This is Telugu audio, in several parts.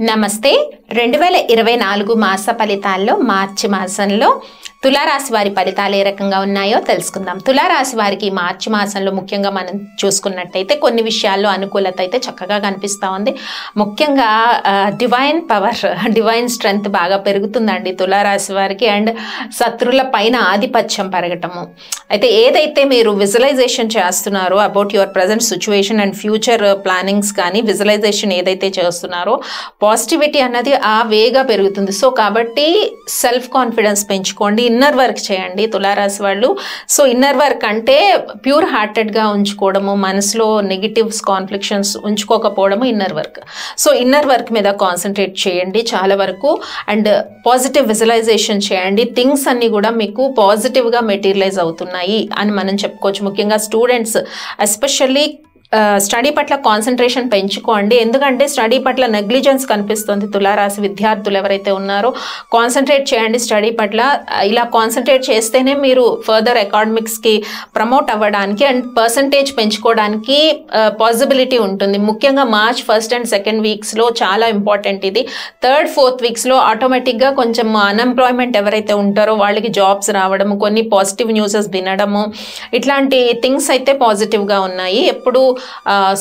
నమస్తే 2024 మాస ఫలితాల్లో మార్చి మాసంలో తులారాశి వారి ఫలితాలు ఏ రకంగా ఉన్నాయో తెలుసుకుందాం. తులారాశి వారికి మార్చి మాసంలో ముఖ్యంగా మనం చూసుకున్నట్టయితే కొన్ని విషయాల్లో అనుకూలత అయితే చక్కగా కనిపిస్తూ ఉంది. ముఖ్యంగా డివైన్ పవర్, డివైన్ స్ట్రెంగ్త్ బాగా పెరుగుతుందండి తులారాశి వారికి. అండ్ శత్రువుల పైన ఆధిపత్యం పెరగటము. అయితే ఏదైతే మీరు విజువలైజేషన్ చేస్తున్నారో about your present situation and future plannings కానీ విజువలైజేషన్ ఏదైతే చేస్తున్నారో పాజిటివిటీ అన్నది ఆ వేగా పెరుగుతుంది. సో కాబట్టి సెల్ఫ్ కాన్ఫిడెన్స్ పెంచుకోండి, ఇన్నర్ వర్క్ చేయండి తులారాశి వాళ్ళు. సో ఇన్నర్ వర్క్ అంటే ప్యూర్ హార్టెడ్గా ఉంచుకోవడము, మనసులో నెగిటివ్స్ కాన్ఫ్లిక్షన్స్ ఉంచుకోకపోవడము inner work. So inner work మీద కాన్సన్ట్రేట్ చేయండి చాలా వరకు. అండ్ పాజిటివ్ విజువలైజేషన్ చేయండి. థింగ్స్ అన్నీ కూడా మీకు పాజిటివ్గా మెటీరియలైజ్ అవుతున్నాయి అని మనం చెప్పుకోవచ్చు. ముఖ్యంగా స్టూడెంట్స్ ఎస్పెషల్లీ స్టడీ పట్ల కాన్సన్ట్రేషన్ పెంచుకోండి. ఎందుకంటే స్టడీ పట్ల నెగ్లిజెన్స్ కనిపిస్తుంది. తులారాశి విద్యార్థులు ఎవరైతే ఉన్నారో కాన్సన్ట్రేట్ చేయండి స్టడీ పట్ల. ఇలా కాన్సన్ట్రేట్ చేస్తేనే మీరు ఫర్దర్ అకాడమిక్స్కి ప్రమోట్ అవ్వడానికి అండ్ పర్సంటేజ్ పెంచుకోవడానికి పాసిబిలిటీ ఉంటుంది. ముఖ్యంగా మార్చ్ 1st and 2nd వీక్స్లో చాలా ఇంపార్టెంట్ ఇది. 3rd, 4th వీక్స్లో ఆటోమేటిక్గా కొంచెం అన్ఎంప్లాయ్మెంట్ ఎవరైతే ఉంటారో వాళ్ళకి జాబ్స్ రావడము, కొన్ని పాజిటివ్ న్యూసెస్ వినడము, ఇట్లాంటి థింగ్స్ అయితే పాజిటివ్గా ఉన్నాయి. ఎప్పుడు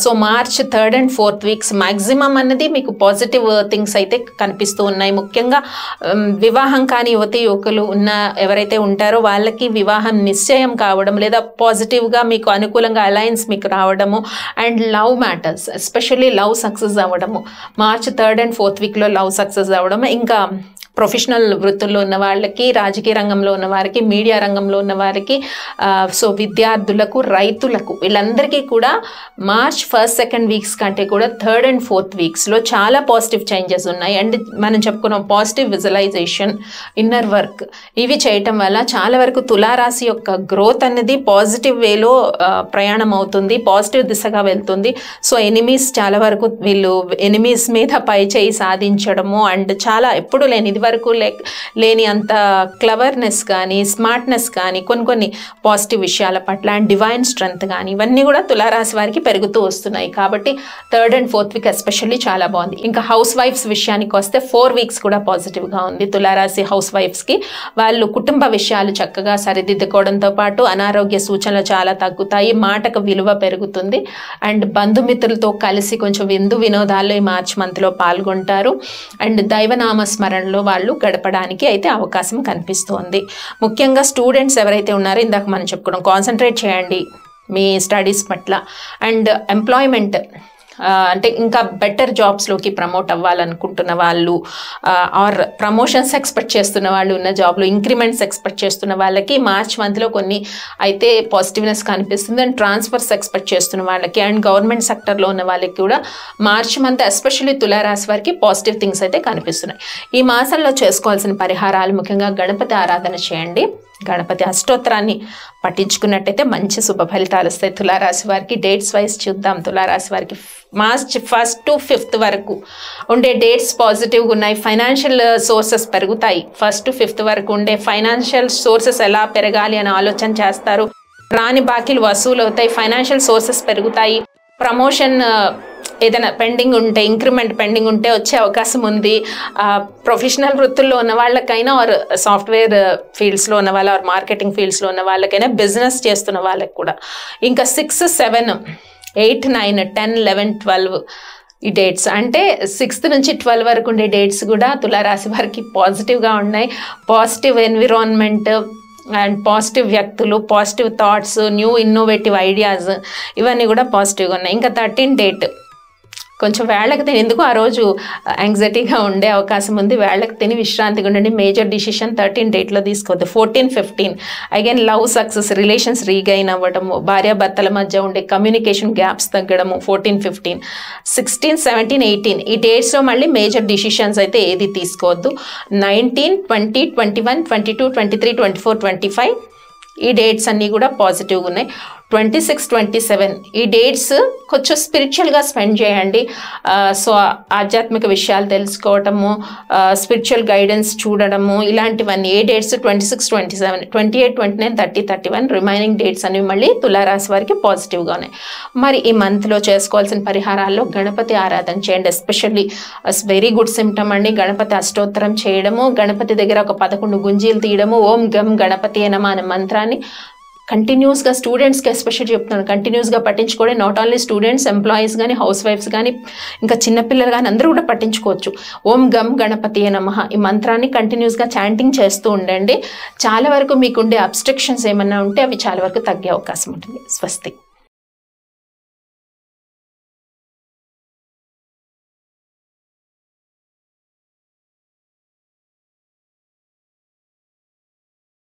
so March 3rd and 4th weeks maximum అన్నది మీకు పాజిటివ్ థింగ్స్ అయితే కనిపిస్తూ ఉన్నాయి. ముఖ్యంగా వివాహం కాని యువతి యువకులు ఉన్న ఎవరైతే ఉంటారో వాళ్ళకి వివాహం నిశ్చయం కావడం లేదా పాజిటివ్గా మీకు అనుకూలంగా అలయన్స్ మీకు రావడము and love matters especially love success అవ్వడము. మార్చ్ 3rd and 4th వీక్లో లవ్ సక్సెస్ అవ్వడం, ఇంకా ప్రొఫెషనల్ వృత్తుల్లో ఉన్న వాళ్ళకి, రాజకీయ రంగంలో ఉన్న వారికి, మీడియా రంగంలో ఉన్న వారికి, సో విద్యార్థులకు, రైతులకు, వీళ్ళందరికీ కూడా మార్చ్ 1st, 2nd వీక్స్ కంటే కూడా 3rd and 4th వీక్స్లో చాలా పాజిటివ్ చేంజెస్ ఉన్నాయి. అండ్ మనం చెప్పుకున్నాం పాజిటివ్ విజువలైజేషన్, ఇన్నర్ వర్క్, ఇవి చేయటం వల్ల చాలా వరకు తులారాశి యొక్క గ్రోత్ అనేది పాజిటివ్ వేలో ప్రయాణం అవుతుంది, పాజిటివ్ దిశగా వెళ్తుంది. సో ఎనిమీస్ చాలా వరకు వీళ్ళు ఎనిమీస్ మీద పై చేయి సాధించడము అండ్ చాలా ఎప్పుడు వరకు లేని అంత క్లవర్నెస్ కానీ, స్మార్ట్నెస్ కానీ, కొన్ని పాజిటివ్ విషయాల పట్ల అండ్ డివైన్ స్ట్రెంగ్త్ కానీ ఇవన్నీ కూడా తులారాశి వారికి పెరుగుతూ వస్తున్నాయి. కాబట్టి 3rd and 4th week especially చాలా బాగుంది. ఇంకా హౌస్ వైఫ్స్ విషయానికి వస్తే 4 వీక్స్ కూడా పాజిటివ్గా ఉంది తులారాశి హౌస్ వైఫ్స్కి. వాళ్ళు కుటుంబ విషయాలు చక్కగా సరిదిద్దుకోవడంతో పాటు అనారోగ్య సూచనలు చాలా తగ్గుతాయి, మాటకు విలువ పెరుగుతుంది అండ్ బంధుమిత్రులతో కలిసి కొంచెం విందు వినోదాల్లో ఈ మార్చ్ మంత్లో పాల్గొంటారు అండ్ దైవనామ స్మరణలో వాళ్ళు గడపడానికి అయితే అవకాశం కనిపిస్తోంది. ముఖ్యంగా స్టూడెంట్స్ ఎవరైతే ఉన్నారో ఇందాక మనం చెప్పుకున్నాం కాన్సన్ట్రేట్ చేయండి మీ స్టడీస్ పట్ల అండ్ ఎంప్లాయ్మెంట్ అంటే ఇంకా బెటర్ జాబ్స్లోకి ప్రమోట్ అవ్వాలనుకుంటున్న వాళ్ళు ఆర్ ప్రమోషన్స్ ఎక్స్పెక్ట్ చేస్తున్న వాళ్ళు, ఉన్న జాబ్లో ఇంక్రిమెంట్స్ ఎక్స్పెక్ట్ చేస్తున్న వాళ్ళకి మార్చ్ మంత్లో కొన్ని అయితే పాజిటివ్నెస్ కనిపిస్తుంది. అండ్ ట్రాన్స్ఫర్స్ ఎక్స్పెక్ట్ చేస్తున్న వాళ్ళకి అండ్ గవర్నమెంట్ సెక్టర్లో ఉన్న వాళ్ళకి కూడా మార్చ్ మంత్ ఎస్పెషల్లీ తులారాశి వారికి పాజిటివ్ థింగ్స్ అయితే కనిపిస్తున్నాయి. ఈ మాసంలో చేసుకోవాల్సిన పరిహారాలు ముఖ్యంగా గణపతి ఆరాధన చేయండి. గణపతి అష్టోత్తరాన్ని పఠించుకున్నట్టయితే మంచి శుభ ఫలితాలు వస్తాయి తులారాశి వారికి. డేట్స్ వైజ్ చూద్దాం. తులారాశి వారికి మార్చ్ 1st to 5th వరకు ఉండే డేట్స్ పాజిటివ్గా ఉన్నాయి. ఫైనాన్షియల్ సోర్సెస్ పెరుగుతాయి. 1st to 5th వరకు ఉండే ఫైనాన్షియల్ సోర్సెస్ ఎలా పెరగాలి అని ఆలోచన చేస్తారు. రాని బాకీలు వసూలు అవుతాయి, ఫైనాన్షియల్ సోర్సెస్ పెరుగుతాయి. ప్రమోషన్ ఏదైనా పెండింగ్ ఉంటే, ఇంక్రిమెంట్ పెండింగ్ ఉంటే వచ్చే అవకాశం ఉంది. ప్రొఫెషనల్ వృత్తుల్లో ఉన్న వాళ్ళకైనా ఆర్ సాఫ్ట్వేర్ ఫీల్డ్స్లో ఉన్న వాళ్ళ ఆర్ మార్కెటింగ్ ఫీల్డ్స్లో ఉన్న వాళ్ళకైనా, బిజినెస్ చేస్తున్న వాళ్ళకి కూడా. ఇంకా 6, 7, 8, 9, 10, 11, 12 ఈ డేట్స్ అంటే 6th నుంచి 12 వరకు ఉండే డేట్స్ కూడా తులారాశి వారికి పాజిటివ్గా ఉన్నాయి. పాజిటివ్ ఎన్విరాన్మెంట్ అండ్ పాజిటివ్ వ్యక్తులు, positive thoughts, new innovative ideas ఇవన్నీ కూడా పాజిటివ్గా ఉన్నాయి. ఇంకా 13 డేట్ కొంచెం వేళ్ళకి తిని, ఎందుకు ఆ రోజు యాంగ్జైటీగా ఉండే అవకాశం ఉంది, వేళ్ళకి తిని విశ్రాంతిగా ఉండండి. మేజర్ డిసిషన్ 13 డేట్లో తీసుకోవద్దు. 14, 15 again love success, relations regain అవ్వడము, భార్యాభర్తల మధ్య ఉండే కమ్యూనికేషన్ గ్యాప్స్ తగ్గడము 14, 15, 16, 17, 18 ఈ డేట్స్లో మళ్ళీ మేజర్ డిసిషన్స్ అయితే ఏది తీసుకోవద్దు. 19, 20, 21, 22, 23, 24, 25 ఈ డేట్స్ అన్నీ కూడా పాజిటివ్గా ఉన్నాయి. 26, 27 ఈ డేట్స్ కొంచెం స్పిరిచువల్గా స్పెండ్ చేయండి. సో ఆధ్యాత్మిక విషయాలు తెలుసుకోవటము, స్పిరిచువల్ గైడెన్స్ చూడడము, ఇలాంటివన్నీ. ఏ డేట్స్ 26, 27, 28, 29, 30, 31 రిమైనింగ్ డేట్స్ అనేవి మళ్ళీ తులారాశి వారికి పాజిటివ్గా ఉన్నాయి. మరి ఈ మంత్లో చేసుకోవాల్సిన పరిహారాల్లో గణపతి ఆరాధన చేయండి. ఎస్పెషల్లీ వెరీ గుడ్ సిమ్టమ్ అండి. గణపతి అష్టోత్తరం చేయడము, గణపతి దగ్గర ఒక 11 గుంజీలు తీయడము, ఓం గం గణపతి నమః అనే మంత్రాన్ని కంటిన్యూస్గా స్టూడెంట్స్కి ఎస్పెషల్లీ చెప్తున్నాను, కంటిన్యూస్గా పట్టించుకోవడం. నాట్ ఓన్లీ స్టూడెంట్స్, ఎంప్లాయీస్ కానీ, హౌస్ వైఫ్స్ కానీ, ఇంకా చిన్నపిల్లలు కానీ అందరూ కూడా పట్టించుకోవచ్చు. ఓం గం గణపతి నమః ఈ మంత్రాన్ని కంటిన్యూస్గా చాంటింగ్ చేస్తూ ఉండండి. చాలా వరకు మీకుండే అబ్స్ట్రక్షన్స్ ఏమన్నా ఉంటే అవి చాలా వరకు తగ్గే అవకాశం ఉంటుంది. స్వస్తి.